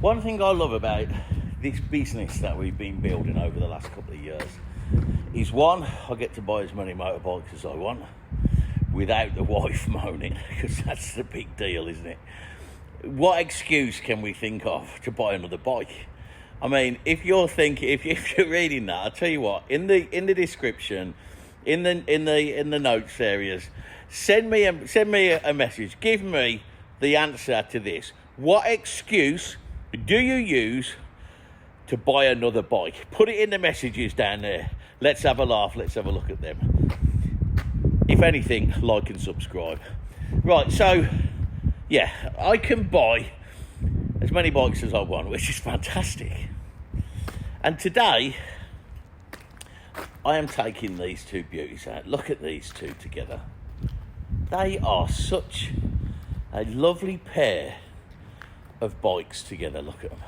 One thing I love about this business that we've been building over the last couple of years is, one, I get to buy as many motorbikes as I want without the wife moaning, because that's the big deal, isn't it? What excuse can we think of to buy another bike? I mean, if you're reading that, I'll tell you what, in the description, in the notes areas, send me a message. Give me the answer to this. What excuse do you use to buy another bike? Put it in the messages down there. Let's have a laugh. Let's have a look at them. If anything, like and subscribe. Right, so yeah, I can buy as many bikes as I want, which is fantastic. And today, I am taking these two beauties out. Look at these two together. They are such a lovely pair of bikes together. Look at them.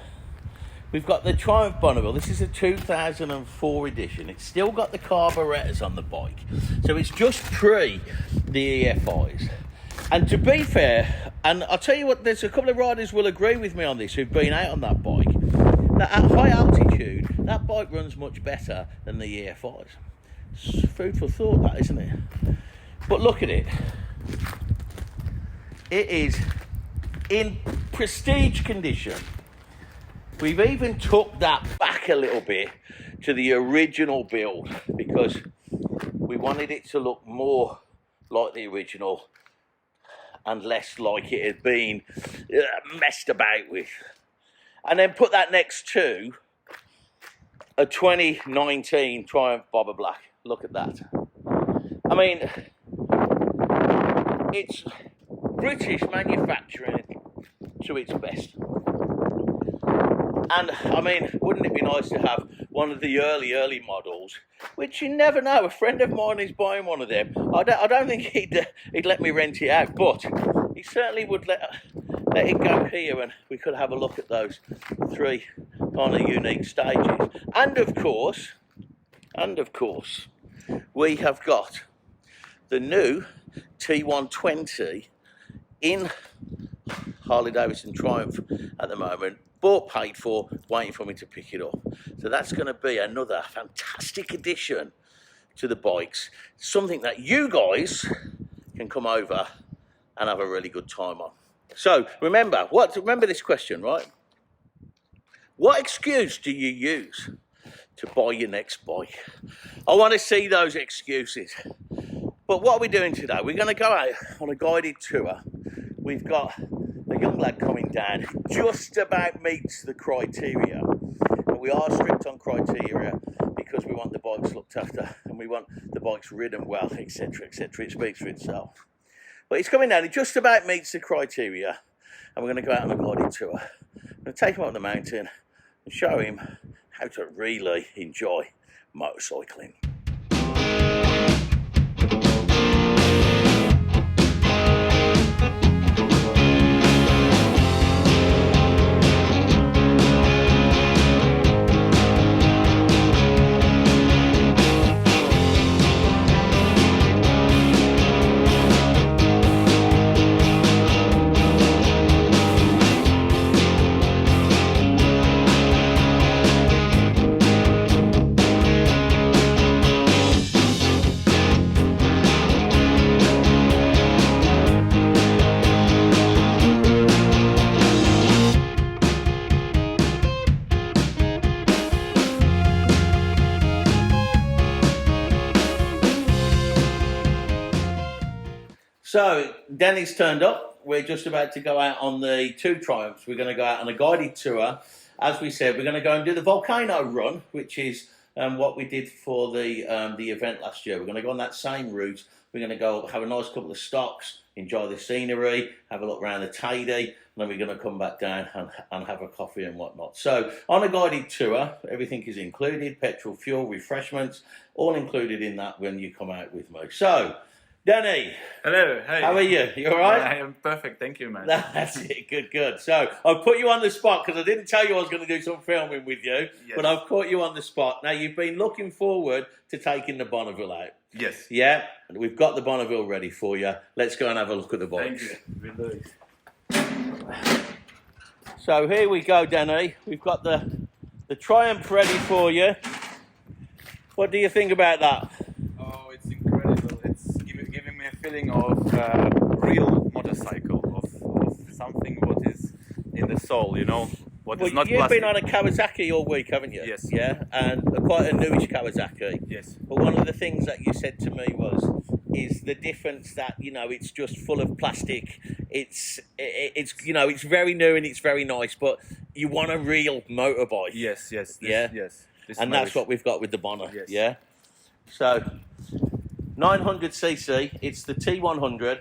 We've got the Triumph Bonneville. This is a 2004 edition. It's still got the carburetors on the bike. So it's just pre the EFIs. And to be fair, and I'll tell you what, there's a couple of riders will agree with me on this who've been out on that bike, that at high altitude, that bike runs much better than the EFIs. It's food for thought, that, isn't it? But look at it. It is in prestige condition. We've even took that back a little bit to the original build because we wanted it to look more like the original and less like it had been messed about with. And then put that next to a 2019 Triumph Bobber Black. Look at that. I mean, it's British manufacturing to its best. And I mean, wouldn't it be nice to have one of the early models, which you never know. A friend of mine is buying one of them. I don't think he'd let me rent it out, but he certainly would let it go here, and we could have a look at those three kind of unique stages. And of course, we have got the new T120 in Harley-Davidson Triumph at the moment, bought, paid for, waiting for me to pick it up. So that's going to be another fantastic addition to the bikes, something that you guys can come over and have a really good time on. So remember this question, right? What excuse do you use to buy your next bike? I want to see those excuses. But what are we doing today? We're going to go out on a guided tour. We've got a young lad coming down who just about meets the criteria. And we are strict on criteria because we want the bikes looked after and we want the bikes ridden well, etc., etc. It speaks for itself. But he's coming down, he just about meets the criteria, and we're going to go out on a guided tour. I'm going to take him up the mountain and show him how to really enjoy motorcycling. So, Danny's turned up. We're just about to go out on the two Triumphs. We're going to go out on a guided tour. As we said, we're going to go and do the volcano run, which is what we did for the event last year. We're going to go on that same route. We're going to go have a nice couple of stops, enjoy the scenery, have a look around the Teide, and then we're going to come back down and have a coffee and whatnot. So, on a guided tour, everything is included, petrol, fuel, refreshments, all included in that when you come out with me. So, Danny. Hello. Hey. How are you? You all right? I am perfect. Thank you, man. That's it. Good, good. So I've put you on the spot because I didn't tell you I was going to do some filming with you, yes. But I've caught you on the spot. Now, you've been looking forward to taking the Bonneville out. Yes. Yeah? We've got the Bonneville ready for you. Let's go and have a look at the bikes. Thank you. We'll do it. So here we go, Danny. We've got the Triumph ready for you. What do you think about that? Oh, it's incredible. It's giving me a feeling of real motorcycle, of something what is in the soul, you know? What is not you've plastic. been on a Kawasaki all week, haven't you? Yes. Yeah, and quite a newish Kawasaki. Yes. But one of the things that you said to me is the difference that, you know, it's just full of plastic. It's you know, it's very new and it's very nice, but you want a real motorbike. Yes. Yes. This And that's what we've got with the Bonner. Yes. Yeah. So 900cc, it's the T100.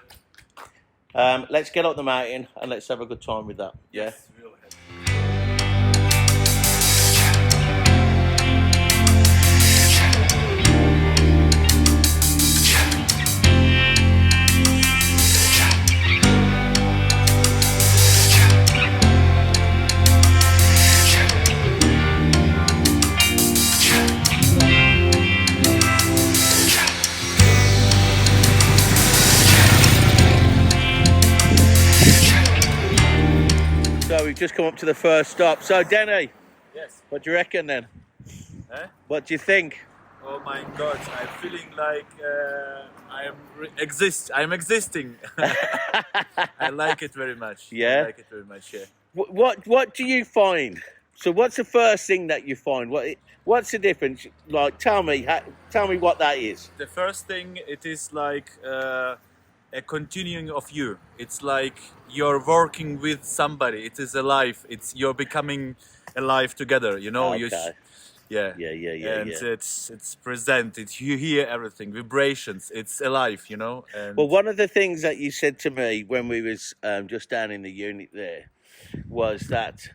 Let's get up the mountain and let's have a good time with that. Yeah. Yes, we'll have. So we've just come up to the first stop. So Denny, Yes. what do you reckon then? Eh? What do you think? Oh my God, I'm feeling like I'm existing. I like it very much. Yeah? I like it very much, yeah. What do you find? So what's the first thing that you find? What's the difference? Like, tell me what that is. The first thing, it is like a continuing of you. It's like you're working with somebody. It is alive. You're becoming alive together. You know. Okay. Yeah. And it's present. You hear everything, vibrations. It's alive. You know. And Well, one of the things that you said to me when we was just down in the unit there was that,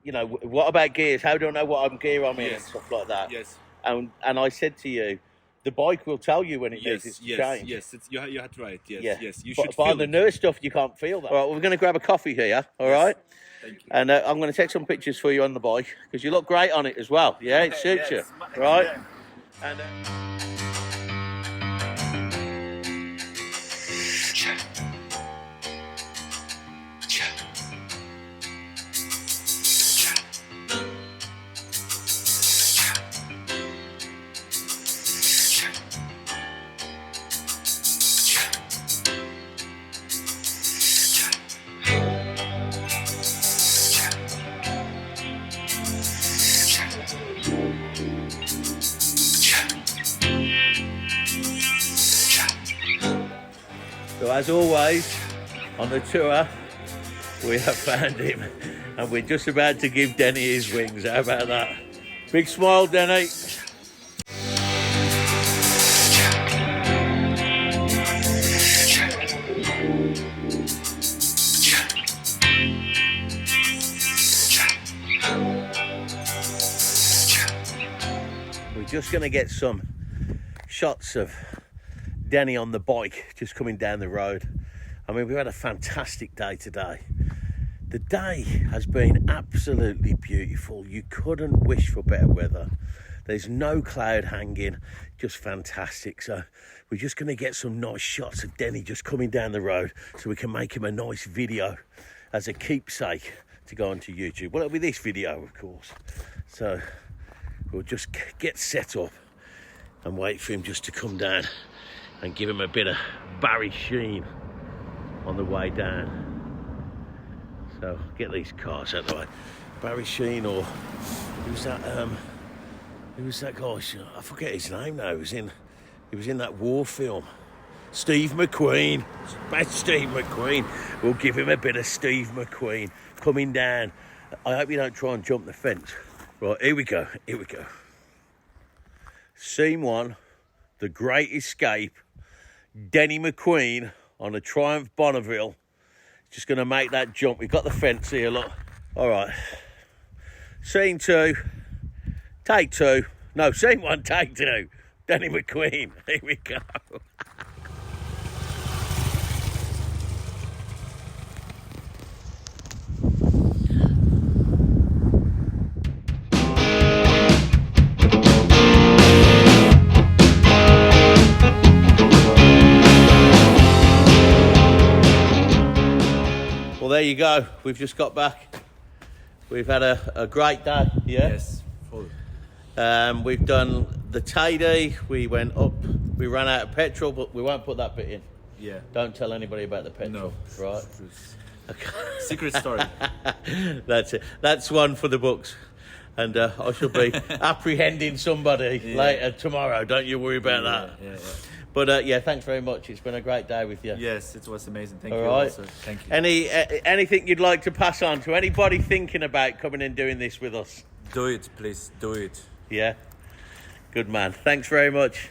you know, what about gears? How do I know what gear I'm in and Yes. stuff like that? Yes. And I said to you, the bike will tell you when it needs to change. Yes. You had right. Yes. Yeah. Yes. You But should on feel the it. newer stuff, you can't feel that. All right, we're going to grab a coffee here, all Yes. right? Thank you. And I'm going to take some pictures for you on the bike because you look great on it as well. Yeah, it suits Yes. you, right? Yeah. And so as always, on the tour, we have found him and we're just about to give Denny his wings. How about that? Big smile, Denny. We're just going to get some shots of Denny on the bike just coming down the road. I mean, we've had a fantastic day today. The day has been absolutely beautiful. You couldn't wish for better weather. There's no cloud hanging, just fantastic. So we're just going to get some nice shots of Denny just coming down the road so we can make him a nice video as a keepsake to go onto YouTube. Well, it'll be this video, of course. So we'll just get set up and wait for him just to come down and give him a bit of Barry Sheen on the way down. So get these cars out of the way. Barry Sheen, or who's that guy? I forget his name now. He was in that war film. Steve McQueen. That's Steve McQueen. We'll give him a bit of Steve McQueen coming down. I hope you don't try and jump the fence. Right, here we go. Scene 1, The Great Escape. Denny McQueen on a Triumph Bonneville. Just going to make that jump. We've got the fence here, look. All right. Scene 2, take 2. No, scene 1, take 2. Denny McQueen. Here we go. there you go. We've just got back. We've had a great day. Yeah. Yes, full. We've done the Teide. We went up. We ran out of petrol, but we won't put that bit in. Yeah. Don't tell anybody about the petrol. No. Right. Okay. Secret story. That's it. That's one for the books. And I shall be apprehending somebody later tomorrow. Don't you worry about that. Yeah. But yeah, thanks very much. It's been a great day with you. Yes, it was amazing. Thank All you. right. Also. Thank you. Anything you'd like to pass on to anybody thinking about coming and doing this with us? Do it, please. Do it. Yeah. Good man. Thanks very much.